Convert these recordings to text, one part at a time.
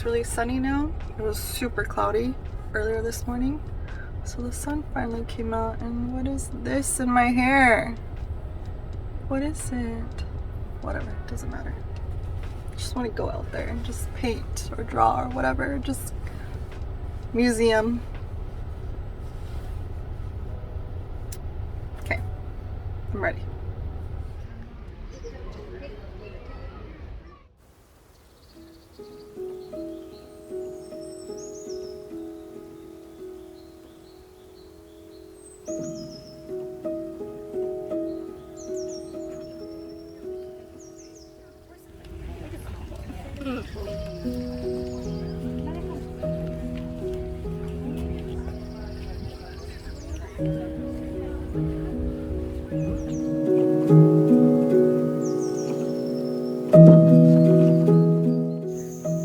Really sunny now. It was super cloudy earlier this morning, so the sun finally came out. And what is this in my hair? What is it? Whatever, it doesn't matter. I just want to go out there and just paint or draw or whatever, just museum. Okay, I'm ready.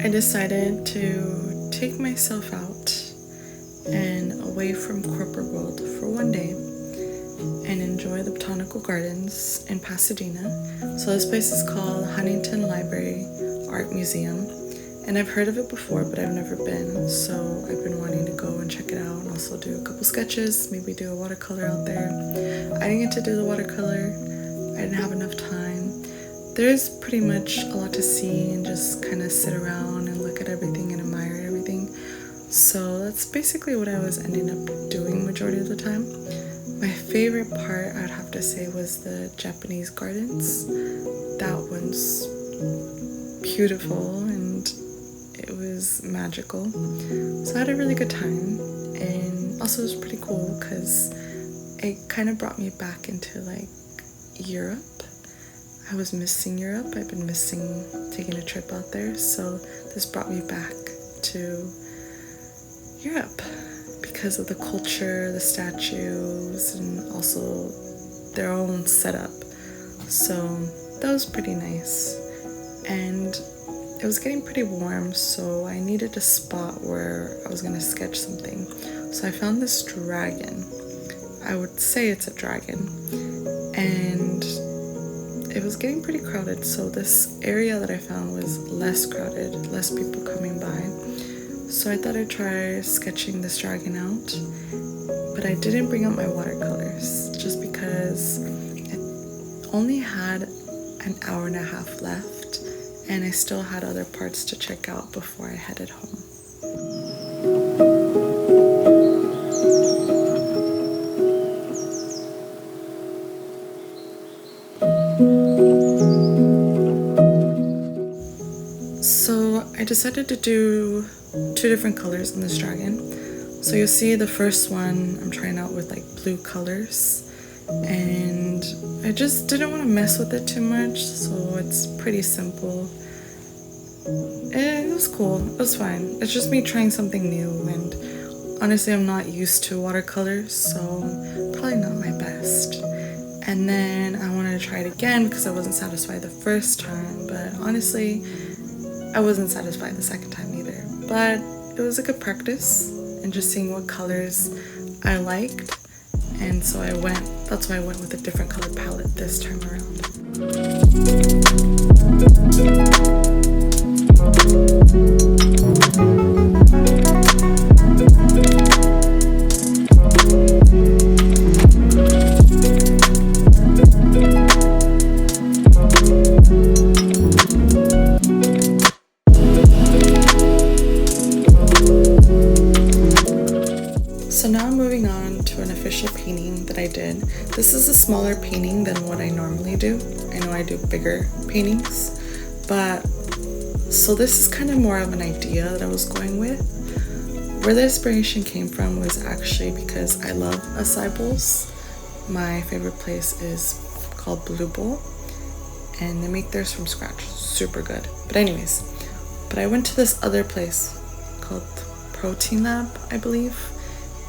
I decided to take myself out and away from corporate world for one day and enjoy the botanical gardens in Pasadena. So this place is called Huntington Art Museum, and I've heard of it before, but I've never been, so I've been wanting to go and check it out and also do a couple sketches, maybe do a watercolor out there. I didn't get to do the watercolor, I didn't have enough time. There's pretty much a lot to see and just kind of sit around and look at everything and admire everything. So that's basically what I was ending up doing majority of the time. My favorite part, I'd have to say, was the Japanese gardens. That one's beautiful and it was magical. So I had a really good time, and also it was pretty cool because it kind of brought me back into like Europe. I was missing Europe. I've been missing taking a trip out there, so this brought me back to Europe because of the culture, the statues, and also their own setup. So that was pretty nice. And it was getting pretty warm, so I needed a spot where I was gonna sketch something. So I found this dragon. I would say it's a dragon. And it was getting pretty crowded, so this area that I found was less crowded, less people coming by. So I thought I'd try sketching this dragon out, but I didn't bring out my watercolors just because I only had an hour and a half left and I still had other parts to check out before I headed home. So I decided to do 2 different colors in this dragon. So you'll see the first one I'm trying out with like blue colors, and I just didn't want to mess with it too much, so it's pretty simple. It was cool, it was fine. It's just me trying something new, and honestly I'm not used to watercolors, so probably not my best. And then I wanted to try it again because I wasn't satisfied the first time, but honestly I wasn't satisfied the second time either. But it was a good practice and just seeing what colors I liked, and so that's why I went with a different color palette this time around. did. This is a smaller painting than what I normally do. I know I do bigger paintings, but so this is kind of more of an idea that I was going with. Where the inspiration came from was actually because I love acai bowls. My favorite place is called Blue Bowl, and they make theirs from scratch. Super good. But anyways, I went to this other place called Protein Lab, I believe,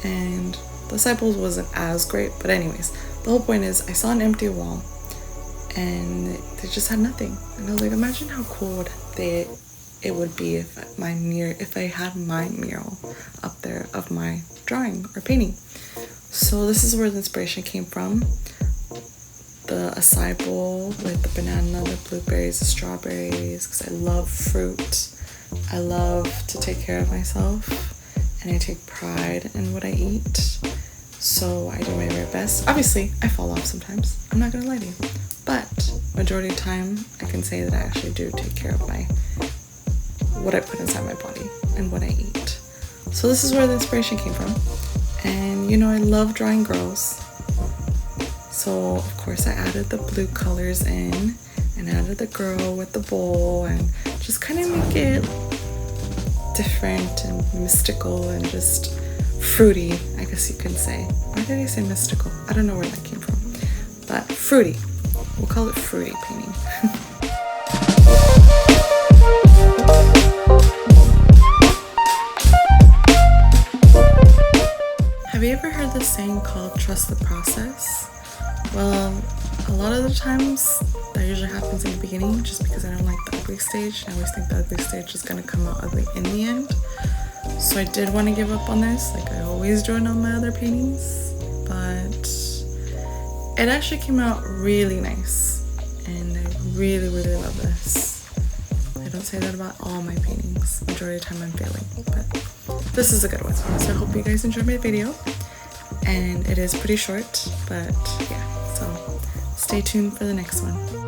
and the acai bowls wasn't as great. But anyways, the whole point is I saw an empty wall and they just had nothing, and I was like, imagine how cool it would be if I had my mural up there of my drawing or painting. So this is where the inspiration came from. The acai bowl with the banana, the blueberries, the strawberries, because I love fruit. I love to take care of myself, and I take pride in what I eat. So I do my very best. Obviously, I fall off sometimes. I'm not gonna lie to you. But majority of the time, I can say that I actually do take care of what I put inside my body and what I eat. So this is where the inspiration came from. And you know, I love drawing girls. So of course I added the blue colors in and added the girl with the bowl and just kind of make it different and mystical and just fruity, I guess you can say. Why did I say mystical? I don't know where that came from. But fruity. We'll call it fruity painting. Have you ever heard this saying called trust the process? Well, a lot of the times that usually happens in the beginning just because I don't like the ugly stage. I always think the ugly stage is going to come out ugly in the end. So I did want to give up on this, like I always do in all my other paintings, but it actually came out really nice and I really, really love this. I don't say that about all my paintings. Majority of the time I'm failing, but this is a good one. So I hope you guys enjoyed my video, and it is pretty short, but yeah, so stay tuned for the next one.